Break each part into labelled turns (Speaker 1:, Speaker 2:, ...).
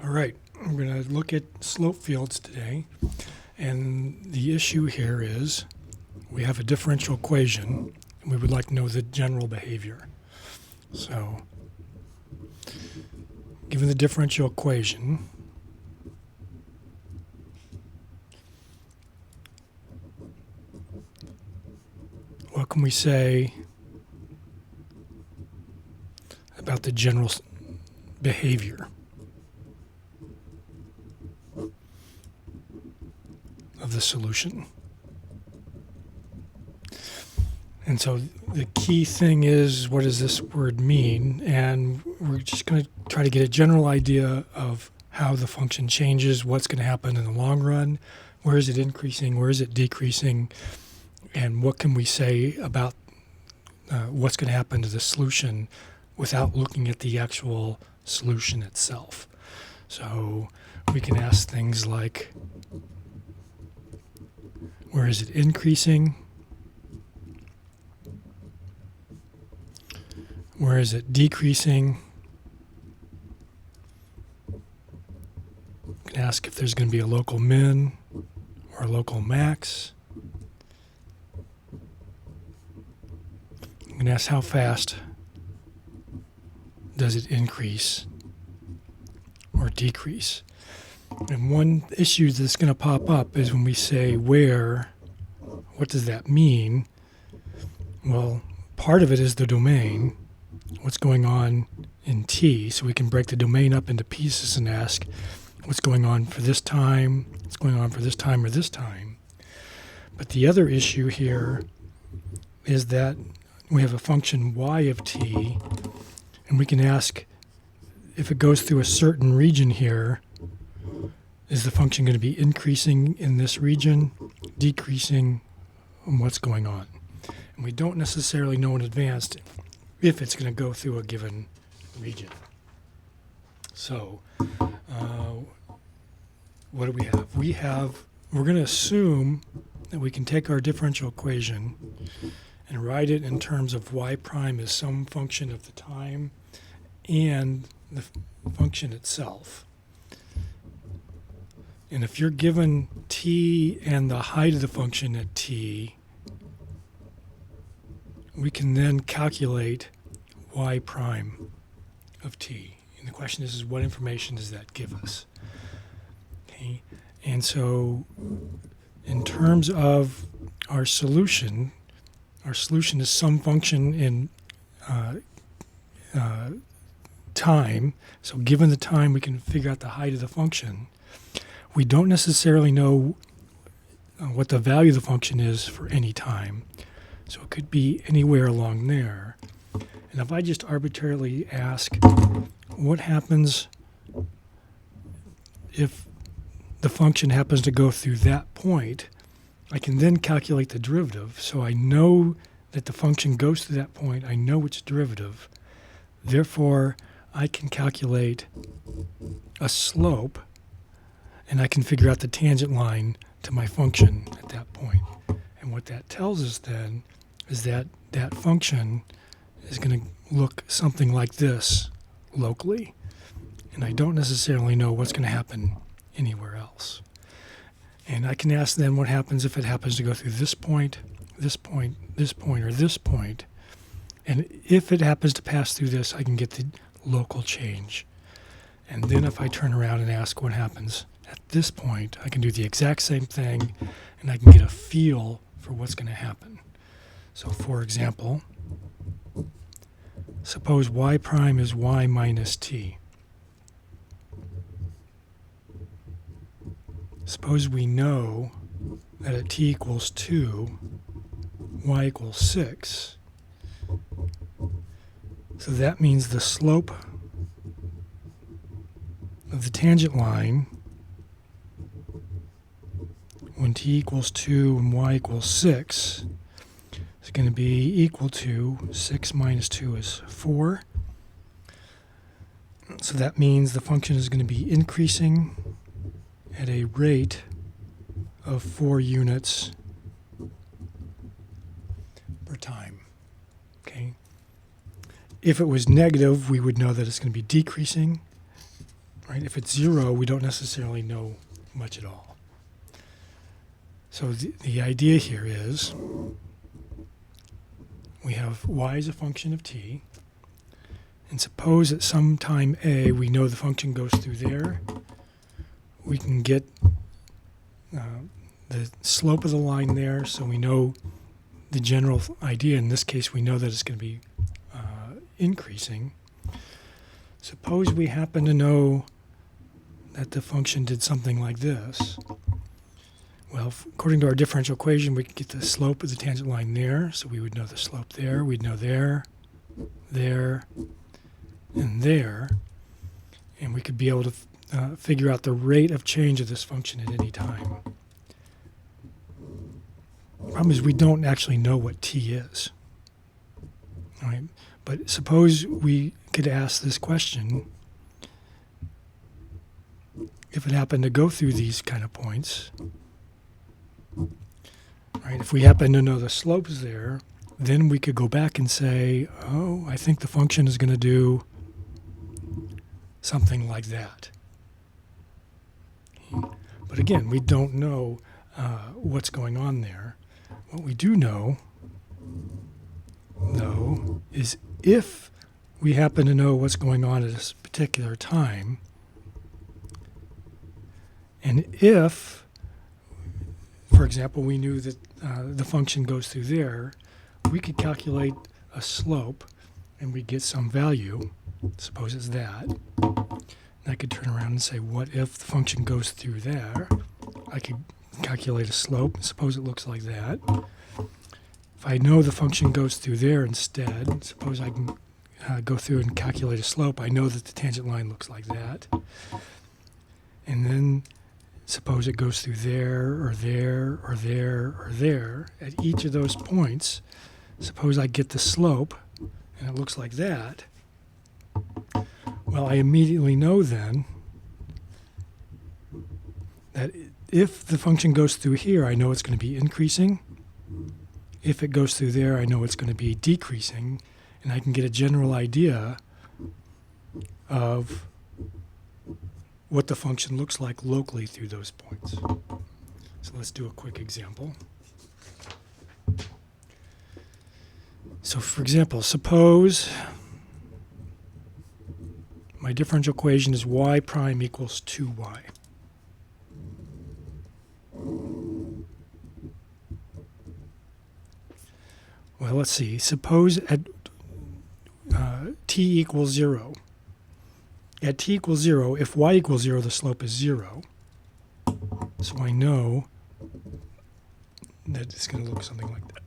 Speaker 1: All right, we're going to look at slope fields today. And the issue here is we have a differential equation, and we would like to know the general behavior. So, given the differential equation, what can we say about the general behavior of the solution? And so the key thing is, what does this word mean? And we're just going to try to get a general idea of how the function changes, what's going to happen in the long run, where is it increasing, where is it decreasing, and what can we say about what's going to happen to the solution without looking at the actual solution itself. So we can ask things like, where is it increasing? Where is it decreasing? We can ask if there's going to be a local min or a local max. We can ask how fast does it increase or decrease. And one issue that's going to pop up is when we say where, what does that mean? Well, part of it is the domain, what's going on in t, so we can break the domain up into pieces and ask what's going on for this time, what's going on for this time or this time. But the other issue here is that we have a function y of t, and we can ask if it goes through a certain region here, is the function going to be increasing in this region, decreasing, and what's going on? And we don't necessarily know in advance if it's going to go through a given region. So, what do we have? We're going to assume that we can take our differential equation and write it in terms of y prime as some function of the time and the function itself. And if you're given t and the height of the function at t, we can then calculate y prime of t. And the question is what information does that give us? Okay. And so in terms of our solution is some function in time. So given the time, we can figure out the height of the function. We don't necessarily know what the value of the function is for any time. So it could be anywhere along there. And if I just arbitrarily ask, what happens if the function happens to go through that point, I can then calculate the derivative. So I know that the function goes through that point. I know its derivative. Therefore, I can calculate a slope, and I can figure out the tangent line to my function at that point. And what that tells us then is that that function is going to look something like this locally. And I don't necessarily know what's going to happen anywhere else. And I can ask then what happens if it happens to go through this point, this point, this point, or this point. And if it happens to pass through this, I can get the local change. And then if I turn around and ask what happens at this point, I can do the exact same thing, and I can get a feel for what's going to happen. So for example, suppose y prime is y minus t. Suppose we know that at t equals 2, y equals 6. So that means the slope of the tangent line when t equals 2 and y equals 6 is going to be equal to 6 minus 2 is 4. So that means the function is going to be increasing at a rate of 4 units per time. Okay. If it was negative, we would know that it's going to be decreasing, right? If it's 0, we don't necessarily know much at all. So the idea here is we have y as a function of t, and suppose at some time a we know the function goes through there. We can get the slope of the line there, so we know the general idea. In this case, we know that it's going to be increasing. Suppose we happen to know that the function did something like this. Well, according to our differential equation, we could get the slope of the tangent line there, so we would know the slope there. We'd know there, there, and there, and we could be able to figure out the rate of change of this function at any time. The problem is we don't actually know what t is. All right? But suppose we could ask this question: if it happened to go through these kind of points, right? If we happen to know the slopes there, then we could go back and say, oh, I think the function is going to do something like that. But again, we don't know what's going on there. What we do know, though, is if we happen to know what's going on at this particular time, and if, for example, we knew that the function goes through there, we could calculate a slope and we get some value. Suppose it's that. And I could turn around and say, what if the function goes through there? I could calculate a slope. Suppose it looks like that. If I know the function goes through there instead, suppose I can go through and calculate a slope. I know that the tangent line looks like that. And then suppose it goes through there, or there, or there, or there. At each of those points, suppose I get the slope, and it looks like that. Well, I immediately know then that if the function goes through here, I know it's going to be increasing. If it goes through there, I know it's going to be decreasing, and I can get a general idea of what the function looks like locally through those points. So let's do a quick example. So for example, suppose my differential equation is y prime equals 2y. Well, let's see. Suppose at t equals 0. At t equals 0, if y equals 0, the slope is 0. So I know that it's going to look something like that.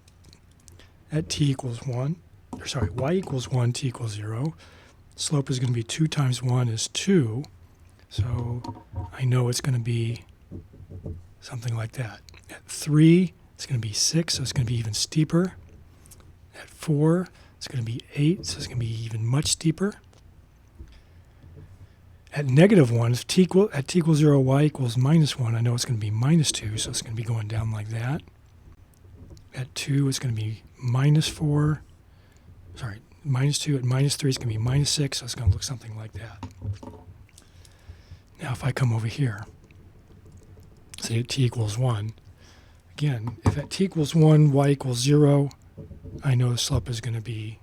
Speaker 1: At t equals 1, or sorry, y equals 1, t equals 0. Slope is going to be 2 times 1 is 2. So I know it's going to be something like that. At 3, it's going to be 6, so it's going to be even steeper. At 4, it's going to be 8, so it's going to be even much steeper. At negative 1, if at t equals 0, y equals minus 1, I know it's going to be minus 2, so it's going to be going down like that. At 2, it's going to be minus 4. Sorry, minus 2. At minus 3, it's going to be minus 6, so it's going to look something like that. Now, if I come over here, say at t equals 1, again, if at t equals 1, y equals 0, I know the slope is going to be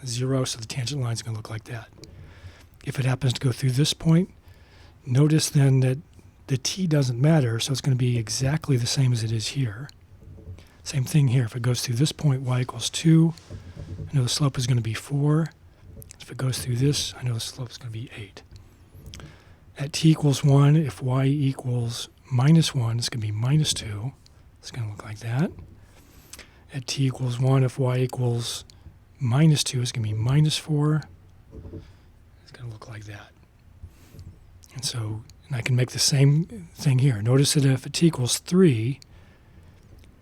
Speaker 1: 0, so the tangent line is going to look like that. If it happens to go through this point, notice then that the t doesn't matter, so it's going to be exactly the same as it is here. Same thing here. If it goes through this point, y equals 2, I know the slope is going to be 4. If it goes through this, I know the slope is going to be 8. At t equals 1, if y equals minus 1, it's going to be minus 2. It's going to look like that. At t equals 1, if y equals minus 2, it's going to be minus 4. It's going to look like that. And so, and I can make the same thing here. Notice that if at t equals 3,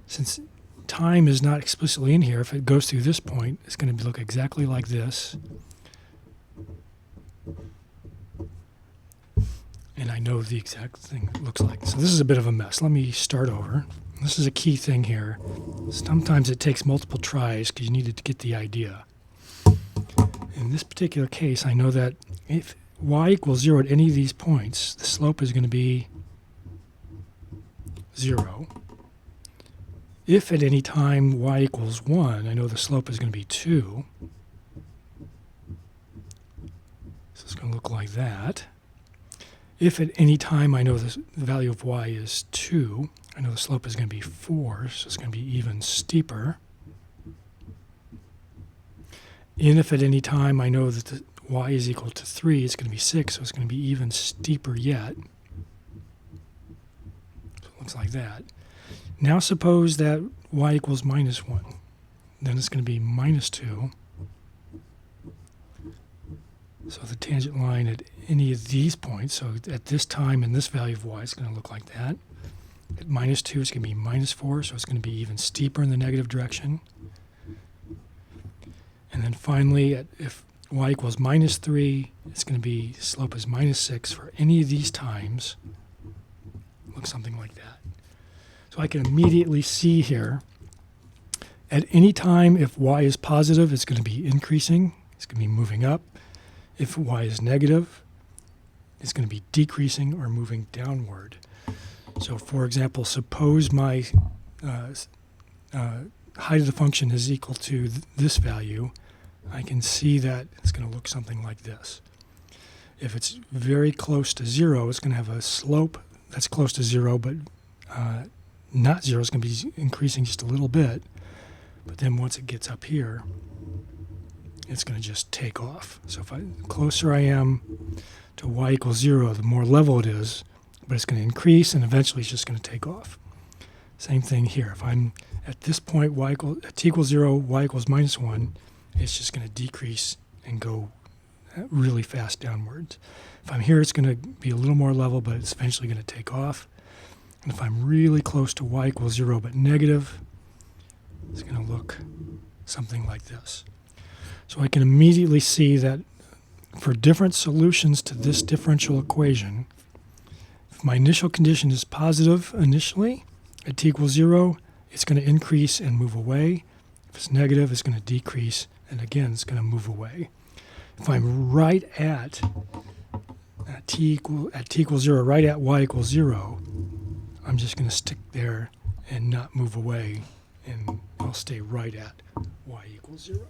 Speaker 1: since time is not explicitly in here, if it goes through this point, it's going to look exactly like this. And I know the exact thing it looks like. So this is a bit of a mess. Let me start over. This is a key thing here. Sometimes it takes multiple tries because you need to get the idea. In this particular case, I know that if y equals 0 at any of these points, the slope is going to be 0. If at any time y equals 1, I know the slope is going to be 2. So it's going to look like that. If at any time I know the value of y is 2, I know the slope is going to be 4, so it's going to be even steeper. And if at any time I know that the y is equal to 3, it's going to be 6, so it's going to be even steeper yet. So it looks like that. Now suppose that y equals minus 1. Then it's going to be minus 2. So the tangent line at any of these points, so at this time and this value of y, it's going to look like that. At minus 2, it's going to be minus 4, so it's going to be even steeper in the negative direction. And then finally, if y equals minus 3, it's going to be, slope is minus 6 for any of these times. Looks something like that. So I can immediately see here, at any time if y is positive, it's going to be increasing. It's going to be moving up. If y is negative, it's going to be decreasing or moving downward. So for example, suppose my height of the function is equal to this value. I can see that it's going to look something like this. If it's very close to 0, it's going to have a slope that's close to 0, but not 0. It's going to be increasing just a little bit. But then once it gets up here, it's going to just take off. So the closer I am to y equals 0, the more level it is, but it's going to increase, and eventually it's just going to take off. Same thing here. If I'm at this point, at t equals 0, y equals minus 1, it's just going to decrease and go really fast downwards. If I'm here, it's going to be a little more level, but it's eventually going to take off. And if I'm really close to y equals 0 but negative, it's going to look something like this. So I can immediately see that for different solutions to this differential equation, if my initial condition is positive initially at t equals 0, it's going to increase and move away. If it's negative, it's going to decrease, and again, it's going to move away. If I'm right at t equals 0, right at y equals 0, I'm just going to stick there and not move away, and I'll stay right at y equals 0.